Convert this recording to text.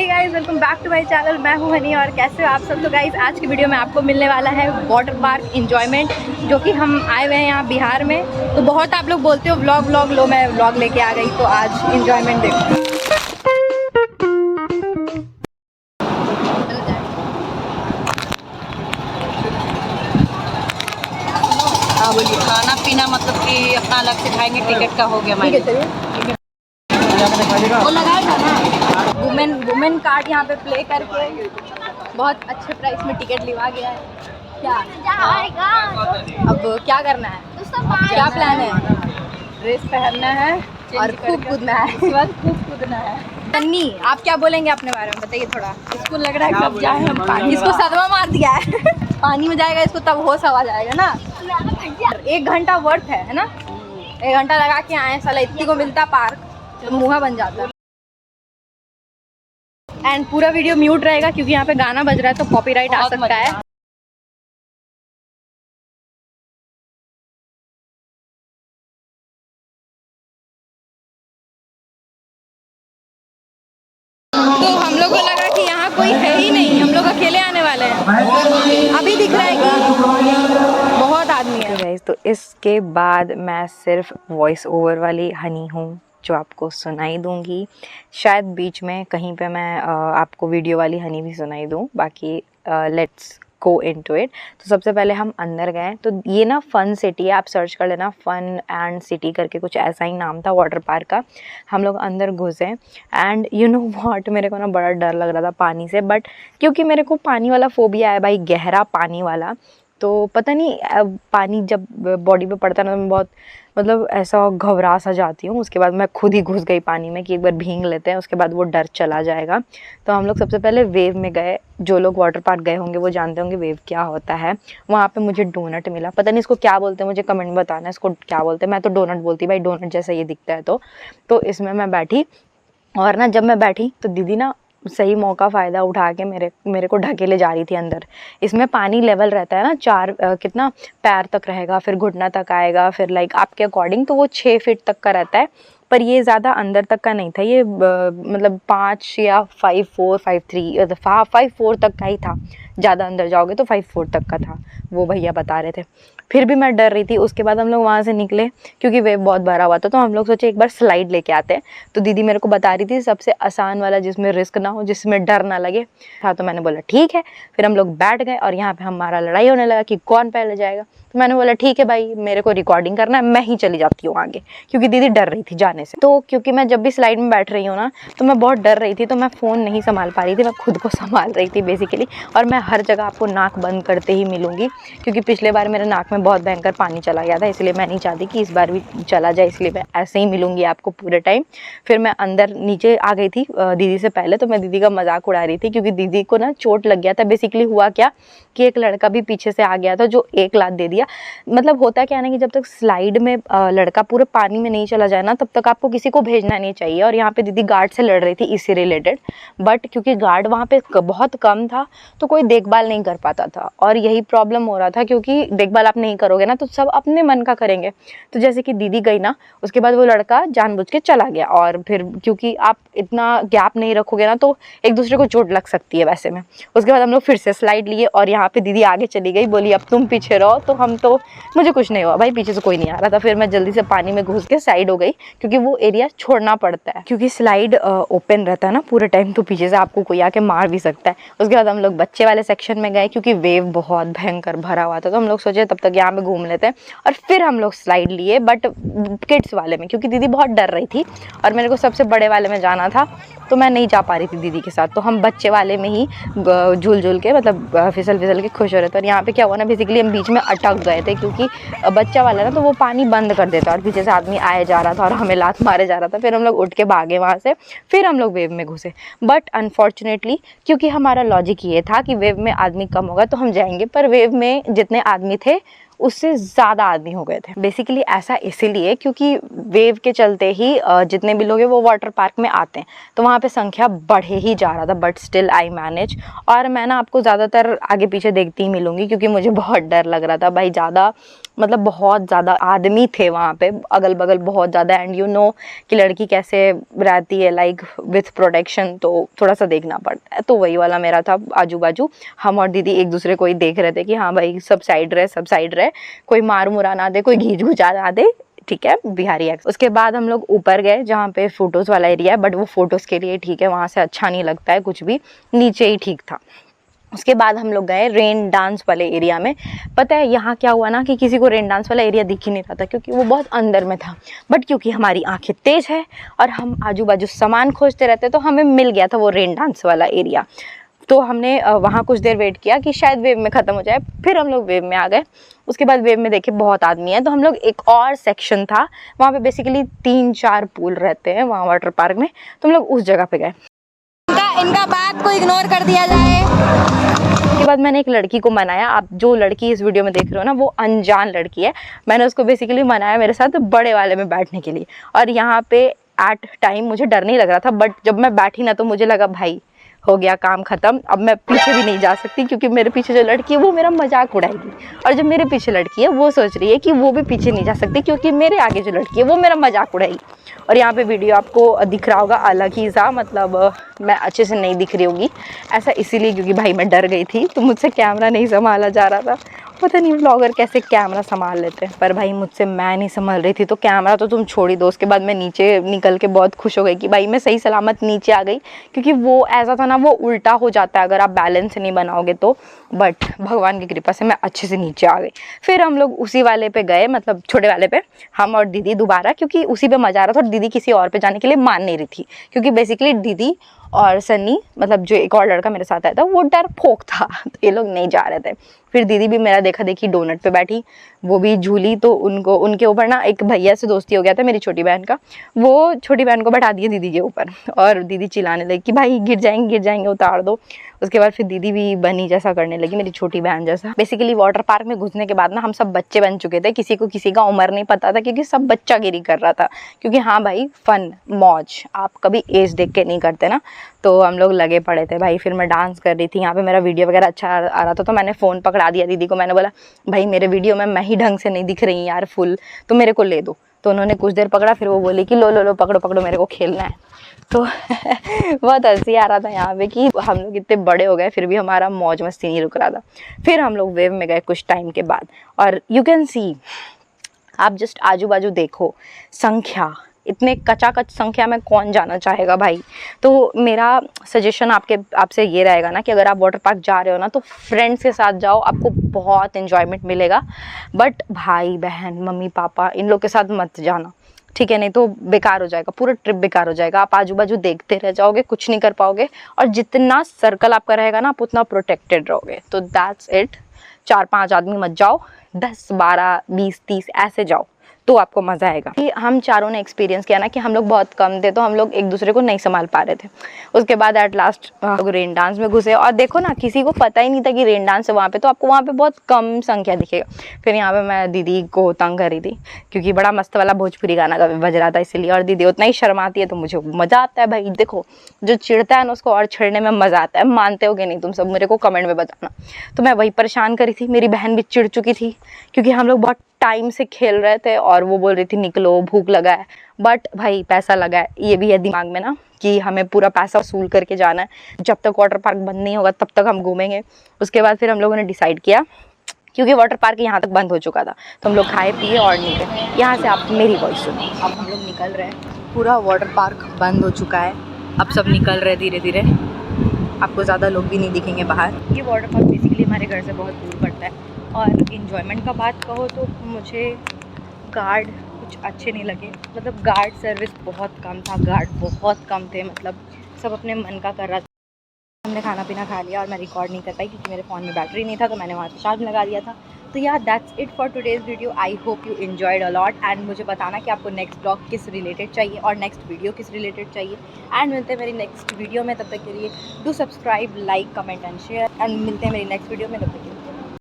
Hey guys, welcome back to my channel. मैं हूं हनी और कैसे हो आप सब। तो गाइस आज की वीडियो में आपको मिलने वाला है वाटर पार्क एंजॉयमेंट, जो कि हम आए हुए हैं यहाँ बिहार में। तो बहुत आप लोग बोलते हो व्लॉग व्लॉग लो, मैं व्लॉग लेके आ गई। तो आज एंजॉयमेंट देखो। हाँ बोलिए। खाना पीना मतलब कि अपना अलग से खाएंगे, टिकट का हो गया ठीक है, हमारे। चलिए। वो लगाएगा ना वुमेन कार्ड यहाँ पे प्ले करके बहुत अच्छे प्राइस में टिकट लिवा गया है। क्या अब क्या करना है, क्या प्लान है? ड्रेस पहनना है और खूब कूदना है, इसके बाद खूब कूदना है। तन्नी, आप क्या बोलेंगे अपने बारे में, बताइए थोड़ा। इसको लग रहा है कब जाए हम पानी, इसको सदमा मार दिया है पानी में जाएगा इसको तब होश आ जाएगा ना। 1 घंटा वर्थ है ना। 1 घंटा लगा के आए, साला इतनी को मिलता पार्क तो मुँह बन जाता। एंड पूरा वीडियो म्यूट रहेगा क्योंकि यहाँ पे गाना बज रहा है तो कॉपीराइट आ सकता है। तो हम लोग को लगा कि यहाँ कोई है ही नहीं, हम लोग अकेले आने वाले हैं। अभी दिख रहा है कि बहुत आदमी है गाइस। तो इसके बाद मैं सिर्फ वॉइस ओवर वाली हनी हूँ जो आपको सुनाई दूंगी। शायद बीच में कहीं पे मैं आपको वीडियो वाली हनी भी सुनाई दूँ। बाकी लेट्स गो इनटू इट। तो सबसे पहले हम अंदर गए। तो ये ना फन सिटी है, आप सर्च कर लेना, फन एंड सिटी करके कुछ ऐसा ही नाम था वाटर पार्क का। हम लोग अंदर घुसे एंड यू नो व्हाट, मेरे को ना बड़ा डर लग रहा था पानी से, बट क्योंकि मेरे को पानी वाला फोबिया है भाई, गहरा पानी वाला। तो पता नहीं पानी जब बॉडी पे पड़ता है ना तो मैं बहुत मतलब ऐसा घबरा सा जाती हूँ। उसके बाद मैं खुद ही घुस गई पानी में कि एक बार भींग लेते हैं, उसके बाद वो डर चला जाएगा। तो हम लोग सबसे पहले वेव में गए। जो लोग वाटर पार्क गए होंगे वो जानते होंगे वेव क्या होता है। वहाँ पे मुझे डोनट मिला, पता नहीं इसको क्या बोलते हैं, मुझे कमेंट में बताना इसको क्या बोलते हैं। मैं तो डोनट बोलती भाई, डोनट जैसा ये दिखता है। तो इसमें मैं बैठी और ना जब मैं बैठी तो दीदी ना सही मौका फ़ायदा उठा के मेरे को ढकेले जा रही थी अंदर। इसमें पानी लेवल रहता है ना, कितना पैर तक रहेगा, फिर घुटना तक आएगा, फिर लाइक आपके अकॉर्डिंग तो वो 6 फीट तक का रहता है। पर ये ज़्यादा अंदर तक का नहीं था, ये मतलब 5 या 5'4", 5'3", 5'4" तक का ही था। ज़्यादा अंदर जाओगे तो 5'4" तक का था, वो भैया बता रहे थे। फिर भी मैं डर रही थी। उसके बाद हम लोग वहाँ से निकले क्योंकि वेव बहुत भरा हुआ था, तो हम लोग सोचे एक बार स्लाइड लेके आते हैं। तो दीदी मेरे को बता रही थी सबसे आसान वाला, जिसमें रिस्क ना हो, जिसमें डर ना लगे। हाँ, तो मैंने बोला ठीक है। फिर हम लोग बैठ गए और यहाँ पे हमारा लड़ाई होने लगा कि कौन पहले जाएगा। तो मैंने बोला ठीक है भाई, मेरे को रिकॉर्डिंग करना है, मैं ही चली जाती हूँ आगे, क्योंकि दीदी डर रही थी जाने से। तो क्योंकि मैं जब भी स्लाइड में बैठ रही हूँ ना तो मैं बहुत डर रही थी, तो मैं फ़ोन नहीं संभाल पा रही थी, मैं खुद को संभाल रही थी बेसिकली। और मैं हर जगह आपको नाक बंद करते ही मिलूंगी, क्योंकि पिछले बार मेरे नाक में बहुत भयंकर पानी चला गया था, इसलिए मैं नहीं चाहती कि इस बार भी चला जाए, इसलिए मैं ऐसे ही मिलूंगी आपको पूरे टाइम। फिर मैं अंदर नीचे आ गई थी दीदी से पहले। तो मैं दीदी का मजाक उड़ा रही थी क्योंकि दीदी को ना चोट लग गया था। बेसिकली हुआ क्या कि एक लड़का भी पीछे से आ गया था जो एक लात दे दिया। मतलब होता क्या है ना कि जब तक स्लाइड में लड़का पूरे पानी में नहीं चला जाए ना तब तक आपको किसी को भेजना नहीं चाहिए। और यहाँ पे दीदी गार्ड से लड़ रही थी इससे रिलेटेड, बट क्योंकि गार्ड वहाँ पे बहुत कम था तो कोई देखभाल नहीं कर पाता था। और यही प्रॉब्लम हो रहा था, क्योंकि देखभाल आप नहीं करोगे ना तो सब अपने मन का करेंगे। तो जैसे कि दीदी गई ना, उसके बाद वो लड़का जानबूझ के चला गया। और फिर क्योंकि आप इतना गैप नहीं रखोगे ना तो एक दूसरे को चोट लग सकती है वैसे में। उसके बाद हम लोग फिर से स्लाइड लिए और यहाँ पे दीदी आगे चली गई, बोली अब तुम पीछे रहो। तो हम तो, मुझे कुछ नहीं हुआ भाई, पीछे से कोई नहीं आ रहा था। फिर मैं जल्दी से पानी में घुस के साइड हो गई, क्योंकि वो एरिया छोड़ना पड़ता है, क्योंकि स्लाइड ओपन रहता है ना पूरे टाइम, तो पीछे से आपको कोई आके मार भी सकता है। उसके बाद हम लोग बच्चे वाले सेक्शन में गए क्योंकि वेव बहुत भयंकर भरा हुआ था। तो हम लोग सोचे तब तक यहाँ पे घूम लेते हैं, और फिर हम लोग स्लाइड लिए, बट किड्स वाले में, क्योंकि दीदी बहुत डर रही थी और मेरे को सबसे बड़े वाले में जाना था, तो मैं नहीं जा पा रही थी दीदी के साथ। तो हम बच्चे वाले में ही झूल के मतलब फिसल के खुश हो रहे थे। और यहाँ पे क्या हुआ ना, बेसिकली हम बीच में अटक गए थे, क्योंकि बच्चा वाला ना तो वो पानी बंद कर देता और पीछे से आदमी आए जा रहा था और हमें लात मारे जा रहा था। फिर हम लोग उठ के भागे वहाँ से, फिर हम लोग वेव में घुसे। बट अनफॉर्चुनेटली क्योंकि हमारा लॉजिक ये था कि वेव में आदमी कम होगा तो हम जाएंगे, पर वेव में जितने आदमी थे उससे ज़्यादा आदमी हो गए थे। बेसिकली ऐसा इसीलिए क्योंकि वेव के चलते ही जितने भी लोग हैं वो वाटर पार्क में आते हैं, तो वहाँ पे संख्या बढ़े ही जा रहा था। But still I manage. और मैं ना आपको ज़्यादातर आगे पीछे देखती ही मिलूंगी क्योंकि मुझे बहुत डर लग रहा था भाई, ज़्यादा मतलब बहुत ज़्यादा आदमी थे वहाँ पे, अगल बगल बहुत ज़्यादा। एंड यू नो कि लड़की कैसे रहती है लाइक विथ प्रोटेक्शन, तो थोड़ा सा देखना पड़ता है। तो वही वाला मेरा था आजू बाजू। हम और दीदी एक दूसरे को ही देख रहे थे कि हाँ भाई सब साइड रहे, कोई मार मुरा ना दे, कोई घींच घुचा ना दे, ठीक है, बिहारी एक्स। उसके बाद हम लोग ऊपर गए जहाँ पे फोटोज़ वाला एरिया है, बट वो फोटोज़ के लिए ठीक है, वहाँ से अच्छा नहीं लगता है कुछ भी, नीचे ही ठीक था। उसके बाद हम लोग गए रेन डांस वाले एरिया में। पता है यहाँ क्या हुआ ना कि किसी को रेन डांस वाला एरिया दिख ही नहीं रहा था क्योंकि वो बहुत अंदर में था। बट क्योंकि हमारी आंखें तेज है और हम आजू बाजू सामान खोजते रहते, तो हमें मिल गया था वो रेन डांस वाला एरिया। तो हमने वहाँ कुछ देर वेट किया कि शायद वेव में ख़त्म हो जाए, फिर हम लोग वेव में आ गए। उसके बाद वेव में देखे बहुत आदमी है, तो हम लोग एक और सेक्शन था वहाँ पे बेसिकली 3-4 पूल रहते हैं वहाँ वाटर पार्क में, तो हम लोग उस जगह पे गए। इनका बात को इग्नोर कर दिया जाए। उसके बाद मैंने एक लड़की को मनाया। आप जो लड़की इस वीडियो में देख रहे हो ना, वो अनजान लड़की है। मैंने उसको बेसिकली मनाया मेरे साथ बड़े वाले में बैठने के लिए। और यहाँ पे एट टाइम मुझे डर नहीं लग रहा था, बट जब मैं बैठी ना तो मुझे लगा भाई हो गया काम खत्म, अब मैं पीछे भी नहीं जा सकती क्योंकि मेरे पीछे जो लड़की है वो मेरा मजाक उड़ाएगी, और जो मेरे पीछे लड़की है वो सोच रही है कि वो भी पीछे नहीं जा सकती क्योंकि मेरे आगे जो लड़की है वो मेरा मजाक उड़ाएगी। और यहाँ पे वीडियो आपको दिख रहा होगा अलग ही सा, मतलब मैं अच्छे से नहीं दिख रही होगी, ऐसा इसीलिए क्योंकि भाई मैं डर गई थी, तो मुझसे कैमरा नहीं संभाला जा रहा था। पता नहीं व्लॉगर कैसे कैमरा संभाल लेते हैं, पर भाई मुझसे मैं नहीं संभाल रही थी, तो कैमरा तो तुम छोड़ ही दो। उसके बाद मैं नीचे निकल के बहुत खुश हो गई कि भाई मैं सही सलामत नीचे आ गई, क्योंकि वो ऐसा था ना, वो उल्टा हो जाता है अगर आप बैलेंस नहीं बनाओगे तो। बट भगवान की कृपा से मैं अच्छे से नीचे आ गई। फिर हम लोग उसी वाले पे गए, मतलब छोटे वाले पे, हम और दीदी दोबारा, क्योंकि उसी पे मजा आ रहा था और दीदी किसी और पे जाने के लिए मान नहीं रही थी, क्योंकि बेसिकली दीदी और सन्नी, मतलब जो एक और लड़का मेरे साथ आया था, वो डरपोक था, तो ये लोग नहीं जा रहे थे। फिर दीदी भी मेरा देखा देखी डोनट पे बैठी, वो भी झूली, तो उनके ऊपर ना एक भैया से दोस्ती हो गया था मेरी छोटी बहन का, वो छोटी बहन को बैठा दिया दीदी के ऊपर, और दीदी चिल्लाने लगी कि भाई गिर जाएंगे उतार दो। उसके बाद फिर दीदी भी बनी जैसा करने लगी, मेरी छोटी बहन जैसा। बेसिकली वाटर पार्क में घुसने के बाद ना हम सब बच्चे बन चुके थे, किसी को किसी का उम्र नहीं पता था क्योंकि सब बच्चागिरी कर रहा था, क्योंकि हाँ भाई फन मौज आप कभी एज देख के नहीं करते ना, तो हम लोग लगे पड़े थे भाई। फिर मैं डांस कर रही थी, यहाँ पे मेरा वीडियो वगैरह अच्छा आ रहा था, तो मैंने फ़ोन पकड़ा दिया दीदी को। मैंने बोला भाई मेरे वीडियो में मैं ही ढंग से नहीं दिख रही यार फुल, तो मेरे को ले दो। तो उन्होंने कुछ देर पकड़ा, फिर वो बोली कि लो पकड़ो मेरे को खेलना है। तो बहुत हंसी आ रहा था यहाँ पे कि हम लोग इतने बड़े हो गए फिर भी हमारा मौज मस्ती नहीं रुक रहा था। फिर हम लोग वेव में गए कुछ टाइम के बाद, और यू कैन सी, आप जस्ट आजू बाजू देखो, संख्या इतने कचाकच संख्या में कौन जाना चाहेगा भाई। तो मेरा सजेशन आपसे ये रहेगा ना कि अगर आप वाटर पार्क जा रहे हो ना, तो फ्रेंड्स के साथ जाओ, आपको बहुत एंजॉयमेंट मिलेगा। बट भाई बहन मम्मी पापा इन लोग के साथ मत जाना, ठीक है, नहीं तो बेकार हो जाएगा, पूरा ट्रिप बेकार हो जाएगा। आप आजू बाजू देखते रह जाओगे, कुछ नहीं कर पाओगे, और जितना सर्कल आपका रहेगा ना आप उतना प्रोटेक्टेड रहोगे। तो दैट्स इट। 4-5 आदमी मत जाओ, 10, 12, 20, 30 ऐसे जाओ, तो आपको मज़ा आएगा। कि हम चारों ने एक्सपीरियंस किया ना कि हम लोग बहुत कम थे, तो हम लोग एक दूसरे को नहीं संभाल पा रहे थे। उसके बाद एट लास्ट लोग रेन डांस में घुसे, और देखो ना किसी को पता ही नहीं था कि रेन डांस है वहाँ पे, तो आपको वहाँ पे बहुत कम संख्या दिखेगा। फिर यहाँ पे मैं दीदी को तंग कर रही थी क्योंकि बड़ा मस्त वाला भोजपुरी गाना बज रहा था इसलिए, और दीदी उतना ही शर्माती है, तो मुझे मज़ा आता है भाई। देखो जो चिढ़ता है ना उसको और छेड़ने में मज़ा आता है, मानते हो कि नहीं तुम सब, मेरे को कमेंट में बताना। तो मैं वही परेशान करी थी, मेरी बहन भी चिढ़ चुकी थी क्योंकि हम लोग बहुत टाइम से खेल रहे थे, और वो बोल रही थी निकलो भूख लगा है। बट भाई पैसा लगा है, ये भी है दिमाग में ना कि हमें पूरा पैसा वसूल करके जाना है, जब तक वाटर पार्क बंद नहीं होगा तब तक हम घूमेंगे। उसके बाद फिर हम लोगों ने डिसाइड किया, क्योंकि वाटर पार्क यहाँ तक बंद हो चुका था, तो हम लोग खाए पिए और निकले। यहाँ से आप मेरी वॉइस सुनो। अब हम लोग निकल रहे हैं, पूरा वाटर पार्क बंद हो चुका है, अब सब निकल रहे धीरे धीरे, आपको ज़्यादा लोग भी नहीं दिखेंगे बाहर। ये वाटर पार्क बेसिकली हमारे घर से बहुत दूर पड़ता है। और इन्जॉयमेंट का बात कहो तो मुझे गार्ड कुछ अच्छे नहीं लगे, मतलब गार्ड सर्विस बहुत कम था, गार्ड बहुत कम थे, मतलब सब अपने मन का कर रहा था। हमने खाना पीना खा लिया और मैं रिकॉर्ड नहीं कर पाई क्योंकि मेरे फ़ोन में बैटरी नहीं था, तो मैंने वहाँ पे चार्ज लगा दिया था। तो यार that's it for today's video. I hope you enjoyed a lot, and मुझे बताना कि आपको नेक्स्ट ब्लॉग किस रिलेटेड चाहिए और नेक्स्ट वीडियो किस रिलेटेड चाहिए। एंड मिलते हैं मेरी नेक्स्ट वीडियो में, तब तक के लिए do subscribe, like, comment and share, and मिलते हैं मेरी नेक्स्ट वीडियो में, तब तक के लिए।